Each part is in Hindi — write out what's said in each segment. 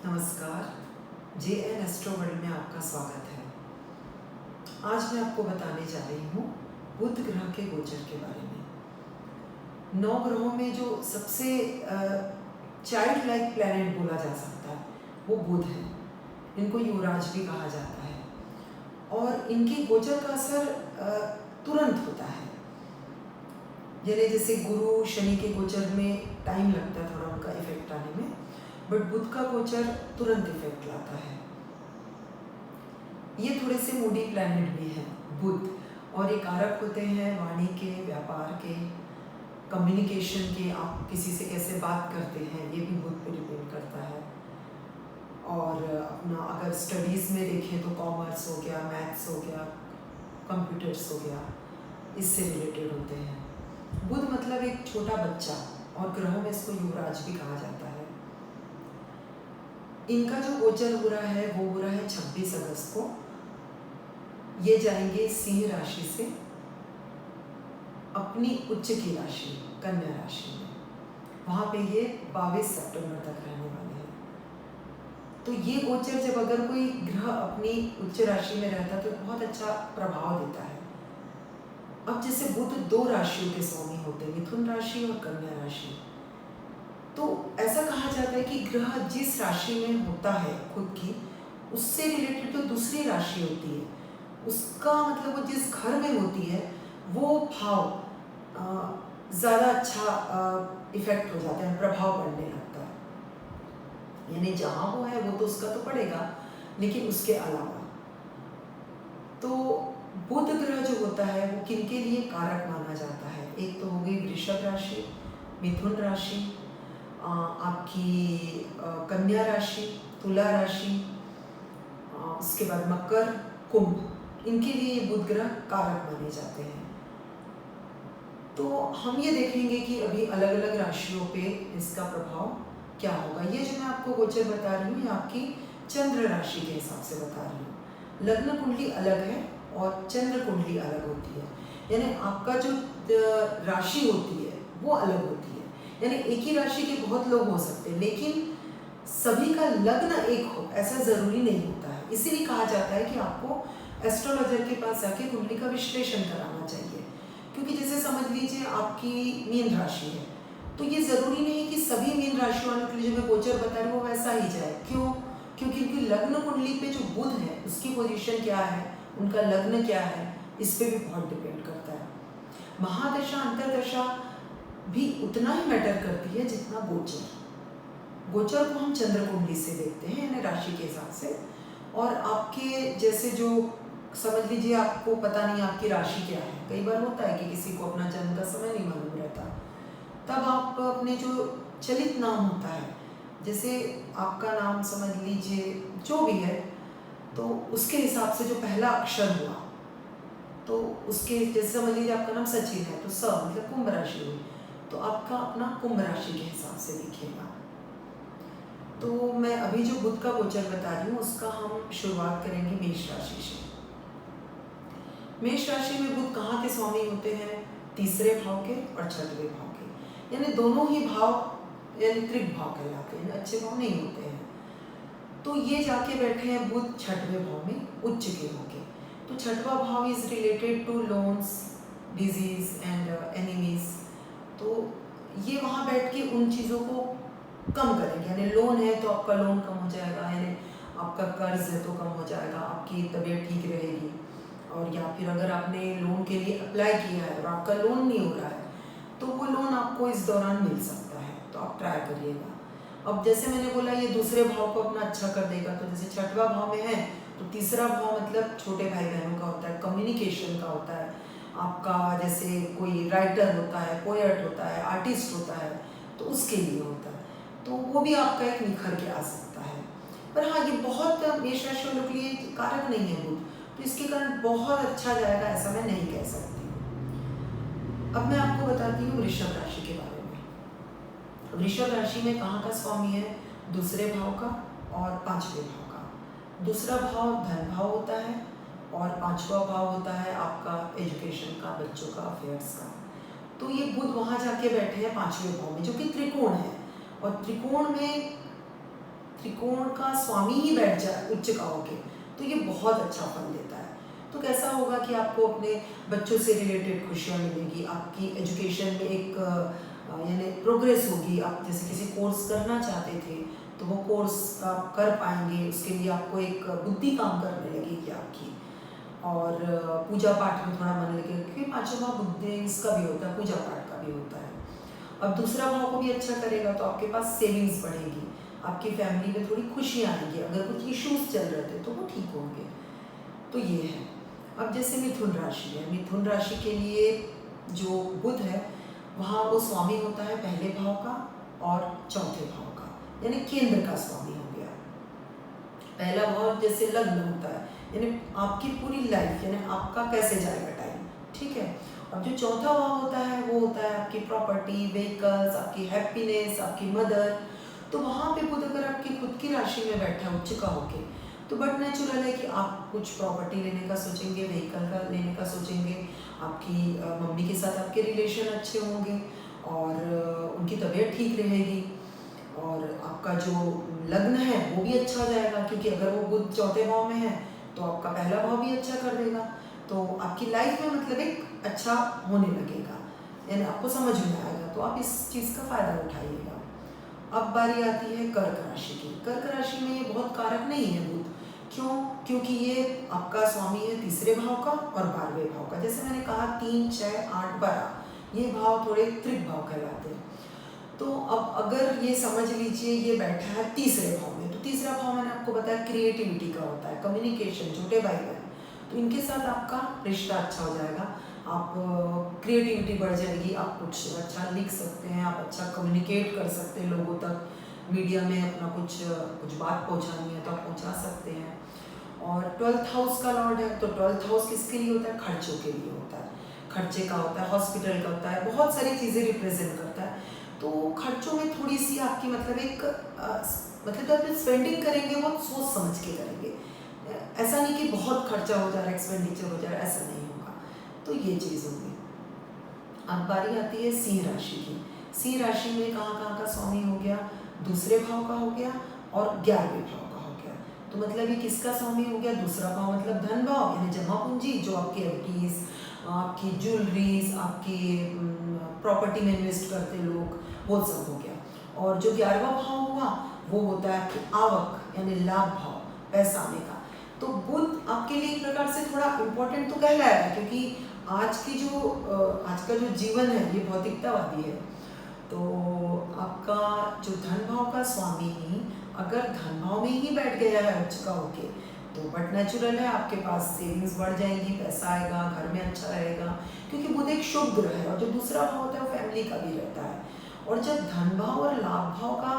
नमस्कार। JN एस्ट्रो वर्ल्ड में आपका स्वागत है। आज मैं आपको बताने जा रही हूँ बुध ग्रह के गोचर के बारे में। 9 ग्रहों में जो सबसे चाइल्ड लाइक प्लैनेट बोला जा सकता है वो बुध है। इनको युवराज भी कहा जाता है और इनके गोचर का असर तुरंत होता है। जैसे गुरु शनि के गोचर में टाइम लगता है थोड़ा उनका इफेक्ट आने में, बट बुध का गोचर तुरंत इफेक्ट लाता है। ये थोड़े से मूडी प्लैनेट भी हैं बुध, और ये कारक होते हैं वाणी के, व्यापार के, कम्युनिकेशन के। आप किसी से कैसे बात करते हैं ये भी बुध पे डिपेंड करता है। और अपना अगर स्टडीज़ में देखें तो कॉमर्स हो गया, मैथ्स हो गया, कंप्यूटर्स हो गया, इससे रिलेटेड होते हैं। बुध मतलब एक छोटा बच्चा, और ग्रहों में इसको युवराज भी कहा जाता है। इनका जो गोचर हो रहा है वो हो रहा है 26 अगस्त को। ये जाएंगे सिंह राशि से अपनी उच्च की राशि कन्या राशि में। वहाँ पे ये 22 सितंबर तक रहने वाले हैं। तो ये गोचर जब अगर कोई ग्रह अपनी उच्च राशि में रहता है तो बहुत अच्छा प्रभाव देता है। अब जैसे बुध 2 राशियों के स्वामी होते हैं, मिथुन राशि और कन्या राशि। तो ऐसा कहा जाता है कि ग्रह जिस राशि में होता है खुद की, उससे रिलेटेड जो दूसरी राशि होती है उसका मतलब वो जिस घर में होती है वो भाव ज़्यादा अच्छा इफेक्ट हो जाता है, प्रभाव पड़ने लगता है। यानी जहाँ वो है वो तो उसका तो पड़ेगा, लेकिन उसके अलावा तो बुध ग्रह जो होता है वो किनके लिए कारक माना जाता है। एक तो हो गई वृषभ राशि, मिथुन राशि, आपकी कन्या राशि, तुला राशि, उसके बाद मकर, कुंभ, इनके लिए ये बुध ग्रह कारक माने जाते हैं। तो हम ये देखेंगे कि अभी अलग अलग राशियों पे इसका प्रभाव क्या होगा। ये जो मैं आपको गोचर बता रही हूँ ये आपकी चंद्र राशि के हिसाब से बता रही हूँ। लग्न कुंडली अलग है और चंद्र कुंडली अलग होती है, यानी आपका जो राशि होती है वो अलग होती है। यानी एक ही राशि के बहुत लोग हो सकते हैं, लेकिन सभी का लग्न एक हो ऐसा ज़रूरी नहीं होता है। इसीलिए कहा जाता है कि आपको एस्ट्रोलॉजर के पास जाके कुंडली का विश्लेषण कराना चाहिए। क्योंकि जैसे समझ लीजिए आपकी मीन राशि है, तो ये ज़रूरी नहीं कि सभी मीन राशि वालों के लिए जो मैं गोचर बता रही हूँ वो वैसा ही जाए। क्यों? क्योंकि उनकी लग्न कुंडली पे जो बुध है उसकी पोजीशन क्या है, उनका लग्न क्या है, इस पर भी बहुत डिपेंड करता है। महादशा अंतरदशा भी उतना ही मैटर करती है जितना गोचर। गोचर को हम चंद्र कुंडली से देखते हैं, यानी राशि के हिसाब से। और आपके जैसे जो समझ लीजिए आपको पता नहीं आपकी राशि क्या है, कई बार होता है कि किसी को अपना जन्म का समय नहीं मालूम रहता, तब आप अपने जो चलित नाम होता है, जैसे आपका नाम समझ लीजिए जो भी है, तो उसके हिसाब से जो पहला अक्षर हुआ, तो उसके जैसे समझ लीजिए आपका नाम सचिन है तो स मतलब कुंभ राशि हुई, तो आपका अपना कुंभ राशि के हिसाब से लिखिएगा। तो मैं अभी जो बुध का गोचर बता रही हूँ उसका हम शुरुआत करेंगे मेष राशि से। मेष राशि में बुध कहाँ के स्वामी होते हैं? तीसरे भाव के और छठवें भाव के, यानी दोनों ही भाव यानी त्रिक भाव कहलाते हैं, अच्छे भाव नहीं होते हैं। तो ये जाके बैठे हैं बुध छठवें भाव में उच्च के होके। तो छठवां भाव is related to loans, disease and enemies. तो ये वहाँ बैठ के उन चीज़ों को कम करेंगे, यानी लोन है तो आपका लोन कम हो जाएगा, यानी आपका कर्ज है तो कम हो जाएगा, आपकी तबीयत ठीक रहेगी। और या फिर अगर आपने लोन के लिए अप्लाई किया है और आपका लोन नहीं हो रहा है तो वो लोन आपको इस दौरान मिल सकता है, तो आप ट्राई करिएगा। अब जैसे मैंने बोला ये दूसरे भाव को अपना अच्छा कर देगा, तो जैसे छठवां भाव में है तो तीसरा भाव मतलब छोटे भाई बहनों का होता है, कम्युनिकेशन का होता है आपका। जैसे कोई राइटर होता है, पोएट होता है, आर्टिस्ट होता है, तो उसके लिए होता है, तो वो भी आपका एक निखर के आ सकता है। पर हाँ, ये बहुत मेष राशि वालों के लिए कारक नहीं है बुध, तो इसके कारण बहुत अच्छा जाएगा ऐसा मैं नहीं कह सकती। अब मैं आपको बताती हूँ वृषभ राशि के बारे में। वृषभ राशि में कहाँ का स्वामी है? दूसरे भाव का और पांचवें भाव का। दूसरा भाव धन भाव होता है और पांचवा भाव होता है आपका एजुकेशन का, बच्चों का, अफेयर्स का। तो ये बुध वहाँ जाके बैठे हैं पांचवें भाव में, जो कि त्रिकोण है। और त्रिकोण में त्रिकोण का स्वामी ही बैठ जाए उच्च का होके, तो ये बहुत अच्छा फल देता है। तो कैसा होगा कि आपको अपने बच्चों से रिलेटेड खुशियाँ मिलेगी, आपकी एजुकेशन में एक यानी प्रोग्रेस होगी। आप जैसे किसी कोर्स करना चाहते थे तो वो कोर्स आप कर पाएंगे, उसके लिए आपको एक बुद्धि काम करने लगेगी आपकी, और पूजा पाठ में थोड़ा मन लगेगा, क्योंकि पाँचों भाव बुद्धि का भी होता है, पूजा पाठ का भी होता है। अब दूसरा भाव को भी अच्छा करेगा तो आपके पास सेविंग्स बढ़ेगी, आपकी फैमिली में थोड़ी खुशियाँ आएंगी, अगर कुछ इश्यूज चल रहे थे तो वो ठीक होंगे। तो ये है। अब जैसे मिथुन राशि है, मिथुन राशि के लिए जो बुध है वहाँ वो स्वामी होता है पहले भाव का और चौथे भाव का, यानी केंद्र का स्वामी हो गया। पहला भाव जैसे लग्न होता है, यानी आपकी पूरी लाइफ, यानी आपका कैसे जाएगा टाइम, ठीक है। अब जो चौथा भाव होता है वो होता है आपकी प्रॉपर्टी, व्हीकल्स, आपकी हैप्पीनेस, आपकी मदर। तो वहाँ पे बुध अगर आपकी खुद की राशि में बैठा है उच्च का होके, तो बट नेचुरल है कि आप कुछ प्रॉपर्टी लेने का सोचेंगे, व्हीकल का लेने का सोचेंगे, आपकी मम्मी के साथ आपके रिलेशन अच्छे होंगे और उनकी तबीयत ठीक रहेगी, और आपका जो लग्न है वो भी अच्छा हो जाएगा, क्योंकि अगर वो बुध चौथे भाव में है तो आपका पहला भाव भी अच्छा कर देगा, तो आपकी लाइफ में मतलब एक अच्छा होने लगेगा, यानी आपको समझ में आएगा, तो आप इस चीज़ का फायदा उठाइएगा। अब बारी आती है कर्क राशि की। कर्क राशि में ये बहुत कारक नहीं है बुध, क्यों? क्योंकि ये आपका स्वामी है तीसरे भाव का और 12वें भाव का। जैसे मैंने कहा 3, 6, 8, 12 ये भाव थोड़े त्रिक भाव कहलाते हैं। तो अब अगर ये समझ लीजिए ये बैठा है तीसरे भाव में, तो तीसरा भाव मैंने आपको बताया क्रिएटिविटी का होता है, कम्युनिकेशन, छोटे भाई बहन, तो इनके साथ आपका रिश्ता अच्छा हो जाएगा, आप क्रिएटिविटी बढ़ जाएगी, आप कुछ अच्छा लिख सकते हैं, आप अच्छा कम्युनिकेट कर सकते हैं लोगों तक, मीडिया में अपना कुछ बात पहुंचानी है तो आप पहुंचा सकते हैं। और 12th हाउस का लॉर्ड है, तो 12th हाउस किसके लिए होता है? खर्चों के लिए होता है, खर्चे का होता है, हॉस्पिटल का होता है, बहुत सारी चीज़ें रिप्रेजेंट करता है। तो खर्चों में थोड़ी सी आपकी मतलब एक मतलब जब आप स्पेंडिंग करेंगे बहुत सोच समझ के करेंगे, ऐसा नहीं कि बहुत खर्चा हो जा रहा है, एक्सपेंडिचर हो जा रहा है, ऐसा नहीं होगा। तो ये चीज़ होगी। अब बारी आती है सिंह राशि की। सिंह राशि में कहाँ का स्वामी हो गया? दूसरे भाव का हो गया और 11वें भाव का हो गया। तो मतलब ये किसका स्वामी हो गया? दूसरा भाव मतलब धन भाव, यानी जमा पूंजी, जो आपकी एफडीज, आपकी ज्वेलरीज, आपकी प्रॉपर्टी में इन्वेस्ट करते लोग, वो सब हो गया। और जो 11वां भाव हुआ वो होता है आपकी आवक, यानी लाभ भाव, पैसा आने का। तो बुध आपके लिए एक प्रकार से थोड़ा इम्पोर्टेंट तो कहलाएगा, क्योंकि आज का जो जीवन है ये भौतिकतावादी है। तो आपका जो धन भाव का स्वामी ही अगर धन भाव में ही बैठ गया है उच्च का होके, तो बट नेचुरल है आपके पास सेविंग्स बढ़ जाएंगी, पैसा आएगा, घर में अच्छा रहेगा, क्योंकि बुध एक शुभ ग्रह है, और जो दूसरा भाव होता है वो फैमिली का भी रहता है। और जब धन भाव और लाभ भाव का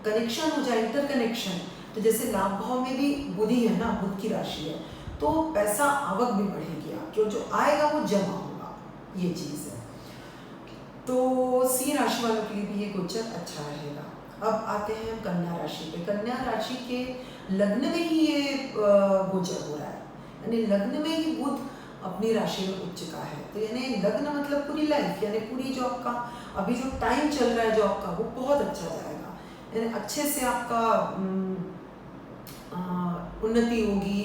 कनेक्शन हो जाए, इंटर कनेक्शन, तो जैसे लाभ भाव में भी बुध ही है ना, बुध की राशि है, तो पैसा आवक भी बढ़ेगी आपकी, और जो आएगा वो जमा होगा, ये चीज़ है। तो सिंह राशि वालों के लिए भी ये गोचर अच्छा रहेगा। अब आते हैं कन्या राशि पे। कन्या राशि के लग्न में ही ये गोचर हो रहा है, यानी लग्न में ही बुध अपनी राशि में उच्च का है। तो यानी लग्न मतलब पूरी लाइफ, यानी पूरी जो आपका अभी जो टाइम चल रहा है जो आपका, वो बहुत अच्छा जाएगा, यानी अच्छे से आपका उन्नति होगी,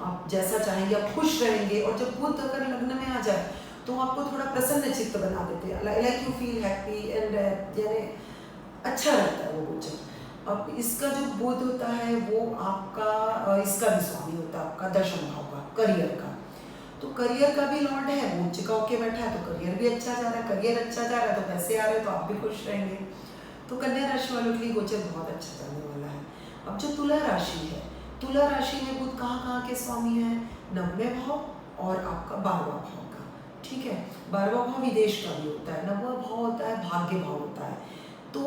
आप जैसा चाहेंगे आप खुश रहेंगे। और जब बुध अगर लग्न में आ जाए तो आपको थोड़ा प्रसन्न चित्त बना देते हैं, like you feel happy and यानी अच्छा रहता है वो गोचर। अब इसका जो बुध होता है वो आपका इसका भी स्वामी होता है, आपका दशम भाव का, करियर का। तो करियर का भी लॉर्ड है, वो उच्च का होके बैठा है, तो करियर भी अच्छा जा रहा है, करियर अच्छा जा रहा है तो पैसे आ रहे हैं, तो आप भी खुश रहेंगे। तो कन्या राशि वालों के लिए गोचर बहुत अच्छा जाने वाला है। अब जो तुला राशि है, तुला राशि में बुध कहाँ के स्वामी है? 9वें भाव और आपका 12वां भाव का, ठीक है। 12वां भाव विदेश का भी होता है, 9वां भाव होता है भाग्य भाव होता है। तो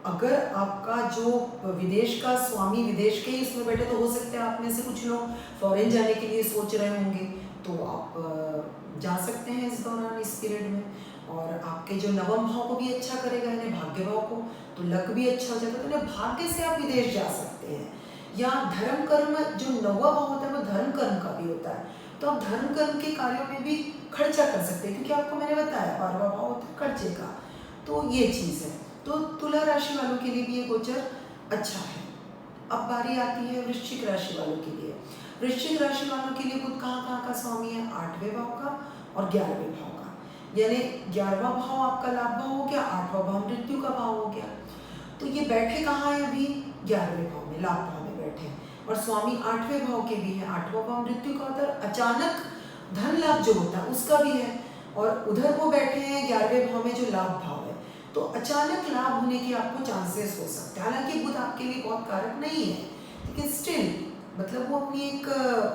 अगर आपका जो विदेश का स्वामी विदेश के ही इसमें बैठे, तो हो सकता है आप में से कुछ लोग फॉरेन जाने के लिए सोच रहे होंगे, तो आप जा सकते हैं इस दौरान, इस पीरियड में। और आपके जो 9वां भाव को भी अच्छा करेगा, यानी भाग्य भाव को, तो लक भी अच्छा हो जाएगा, तो भाग्य से आप विदेश जा सकते हैं। या धर्म कर्म, जो 9वां भाव होता है वो धर्म कर्म का भी होता है, तो आप धर्म कर्म के कार्यों में भी खर्चा कर सकते हैं, क्योंकि आपको मैंने बताया 12वां भाव होता है खर्चे का। तो ये चीज़ है। तो तुला राशि वालों के लिए भी ये गोचर अच्छा है। अब बारी आती है वृश्चिक राशि वालों के लिए। वृश्चिक राशि वालों के लिए बुध कहाँ कहाँ का स्वामी है? 8वें भाव का और 11वें भाव का। यानी 11वां भाव आपका लाभ भाव हो गया, 8वां भाव मृत्यु का भाव हो गया। तो ये बैठे कहाँ है अभी? 11वें भाव में, लाभ भाव में बैठे हैं। और स्वामी 8वें भाव के भी है। 8वां भाव मृत्यु का होता है, अचानक धन लाभ जो होता है उसका भी है। और उधर वो बैठे हैं 11वें भाव में जो लाभ भाव है, तो अचानक लाभ होने के आपको चांसेस हो सकते हैं। हालांकि बुध आपके लिए बहुत कारक नहीं है, लेकिन स्टिल मतलब वो अपनी एक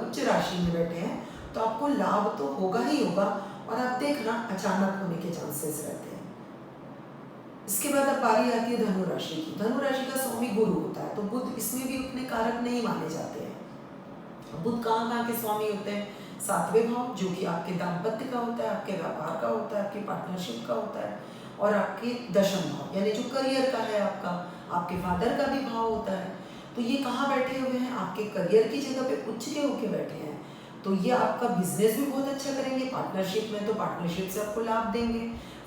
उच्च राशि में बैठे हैं, तो आपको लाभ तो होगा ही होगा। और आप देखना अचानक होने के चांसेस रहते हैं। इसके बाद अब बारी आती है धनु राशि की। धनु राशि का स्वामी गुरु होता है, तो बुध इसमें भी उतने कारक नहीं माने जाते हैं। बुध कहाँ कहाँ के स्वामी होते हैं? 7वें भाव, जो कि आपके दाम्पत्य का होता है, आपके व्यापार का होता है, आपके पार्टनरशिप का होता है। और आपके दशम भाव यानी जो करियर का है आपका, आपके फादर का भी भाव होता है। तो ये कहाँ बैठे हुए हैं? आपके करियर की जगह पे उच्च के होके बैठे हैं। तो ये आपका बिजनेस भी बहुत अच्छा करेंगे। पार्टनरशिप में तो पार्टनरशिप से आपको लाभ देंगे।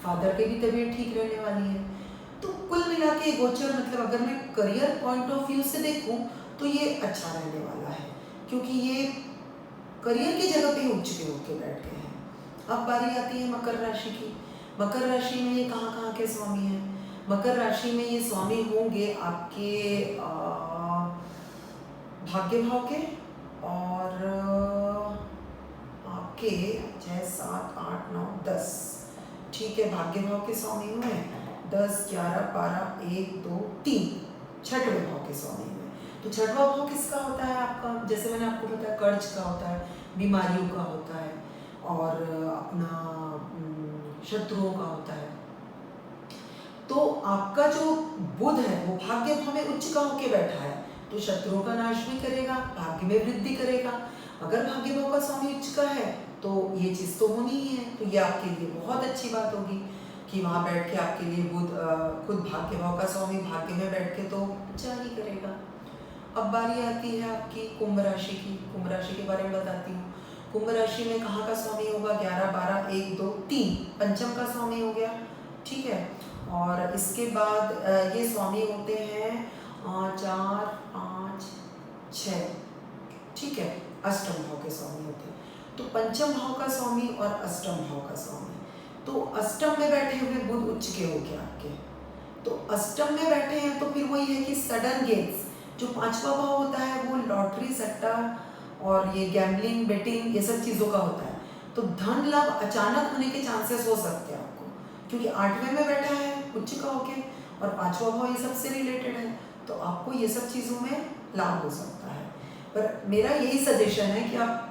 फादर की भी तबीयत ठीक रहने वाली है। तो कुल मिला के गोचर मतलब अगर मैं करियर पॉइंट ऑफ व्यू से देखूं तो ये अच्छा रहने वाला है, क्योंकि ये करियर की जगह पे उच्च के होके बैठ गए हैं। अब बारी आती है मकर राशि की। मकर राशि में ये कहाँ कहाँ के स्वामी हैं? मकर राशि में ये स्वामी होंगे आपके भाग्य भाव के और आपके 6, 7, 8, 9, 10, ठीक है, भाग्य भाव के स्वामी हुए। 10, 11, 12, 1, 2, 3 छठवें भाव के स्वामी हुए। तो छठवां भाव किसका होता है आपका? जैसे मैंने आपको बताया, कर्ज का होता है, बीमारियों का होता है और अपना शत्रुओं का होता है। तो आपका जो बुध है वो भाग्य भाव में उच्च का होके बैठा है, तो शत्रुओं का नाश भी करेगा, भाग्य में वृद्धि करेगा। अगर भाग्य भाव का स्वामी उच्च का है तो ये चीज तो होनी ही है। तो ये आपके लिए बहुत अच्छी बात होगी कि वहां बैठ के आपके लिए बुध खुद भाग्य भाव का स्वामी भाग्य में बैठ के तो अच्छा ही करेगा। अब बारी आती है आपकी कुंभ राशि की। कुंभ राशि के बारे में बताती हूँ। कुंभ राशि में कहाँ का स्वामी होगा? 11, 12, 1, 2, 3 पंचम का स्वामी हो गया, ठीक है। और इसके बाद ये स्वामी होते हैं 4, 5, 6, ठीक है, अष्टम भाव के स्वामी होते हैं। तो पंचम भाव का स्वामी और अष्टम भाव का स्वामी, तो अष्टम में बैठे हुए बुध उच्च के हो गया आपके। तो अष्टम में बैठे हैं तो फिर वही है कि सडन गेन्स, जो 5वां भाव होता है वो लॉटरी, सट्टा और ये गैम्बलिंग, बेटिंग, ये सब चीज़ों का होता है। तो धन लाभ अचानक होने के चांसेस हो सकते हैं आपको, क्योंकि 8वें में बैठा है उच्च का होके और 5वां भाव ये सबसे रिलेटेड है, तो आपको ये सब चीज़ों में लाभ हो सकता है। पर मेरा यही सजेशन है कि आप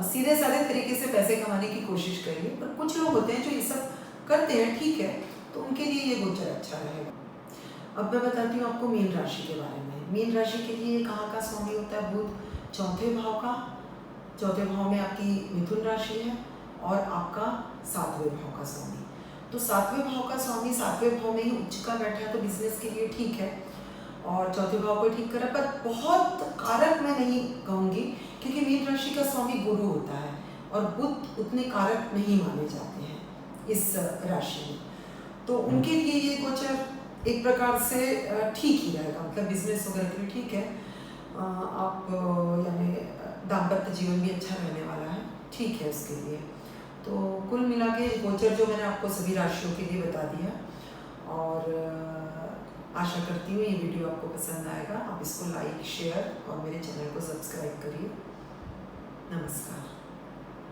सीधे साधे तरीके से पैसे कमाने की कोशिश करिए। पर कुछ लोग होते हैं जो ये सब करते हैं, ठीक है, तो उनके लिए ये गोचर अच्छा रहेगा। अब मैं बताती हूँ आपको मीन राशि के बारे में। मीन राशि के लिए कहाँ का स्वामी होता है? बुध चौथे भाव का। चौथे भाव में आपकी मिथुन राशि है और आपका 7वें भाव का स्वामी। तो 7वें भाव का स्वामी 7वें भाव में ही उच्च का बैठा है, तो बिजनेस के लिए ठीक है। और चौथे भाव को ठीक करा, पर बहुत कारक मैं नहीं कहूँगी, क्योंकि मीन राशि का स्वामी गुरु होता है और बुध उतने कारक नहीं माने जाते हैं इस राशि में। तो उनके लिए ये गोचर एक प्रकार से ठीक ही रहेगा, मतलब बिजनेस वगैरह के लिए ठीक है। आप यानी दाम्पत्य जीवन भी अच्छा रहने वाला है, ठीक है उसके लिए। तो कुल मिला के गोचर जो मैंने आपको सभी राशियों के लिए बता दिया, और आशा करती हूँ ये वीडियो आपको पसंद आएगा। आप इसको लाइक, शेयर और मेरे चैनल को सब्सक्राइब करिए। नमस्कार।